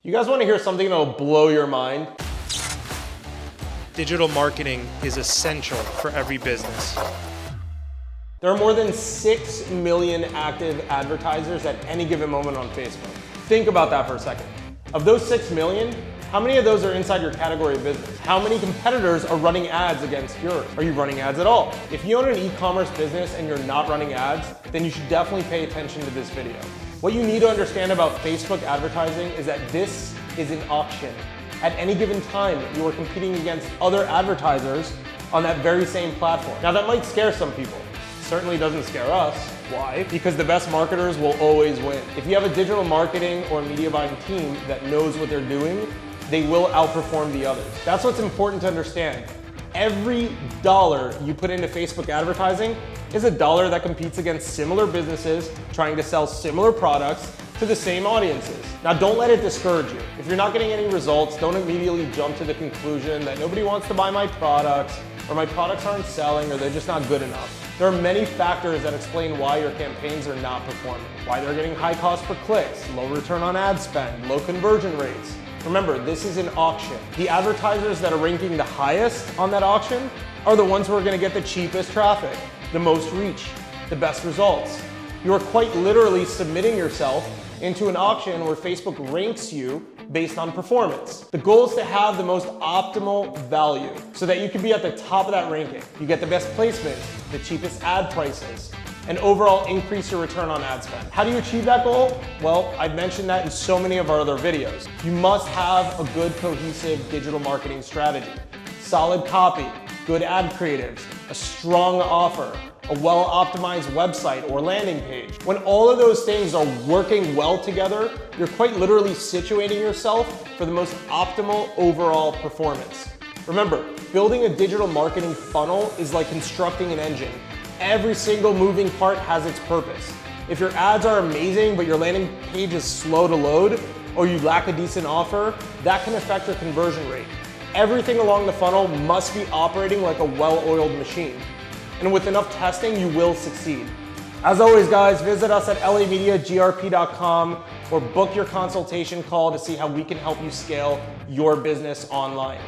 You guys want to hear something that'll blow your mind? Digital marketing is essential for every business. There are more than 6 million active advertisers at any given moment on Facebook. Think about that for a second. Of those 6 million, how many of those are inside your category of business? How many competitors are running ads against yours? Are you running ads at all? If you own an e-commerce business and you're not running ads, then you should definitely pay attention to this video. What you need to understand about Facebook advertising is that this is an auction. At any given time, you are competing against other advertisers on that very same platform. Now that might scare some people. It certainly doesn't scare us. Why? Because the best marketers will always win. If you have a digital marketing or media buying team that knows what they're doing, they will outperform the others. That's what's important to understand. Every dollar you put into Facebook advertising is a dollar that competes against similar businesses trying to sell similar products to the same audiences. Now don't let it discourage you. If you're not getting any results, don't immediately jump to the conclusion that nobody wants to buy my products, or my products aren't selling, or they're just not good enough. There are many factors that explain why your campaigns are not performing, why they're getting high cost per clicks, low return on ad spend, low conversion rates. Remember, this is an auction. The advertisers that are ranking the highest on that auction are the ones who are gonna get the cheapest traffic, the most reach, the best results. You are quite literally submitting yourself into an auction where Facebook ranks you based on performance. The goal is to have the most optimal value so that you can be at the top of that ranking. You get the best placement, the cheapest ad prices, and overall increase your return on ad spend. How do you achieve that goal? Well, I've mentioned that in so many of our other videos. You must have a good cohesive digital marketing strategy, solid copy, good ad creatives, a strong offer, a well-optimized website or landing page. When all of those things are working well together, you're quite literally situating yourself for the most optimal overall performance. Remember, building a digital marketing funnel is like constructing an engine. Every single moving part has its purpose. If your ads are amazing, but your landing page is slow to load, or you lack a decent offer, that can affect your conversion rate. Everything along the funnel must be operating like a well-oiled machine. And with enough testing, you will succeed. As always, guys, visit us at lamediagrp.com or book your consultation call to see how we can help you scale your business online.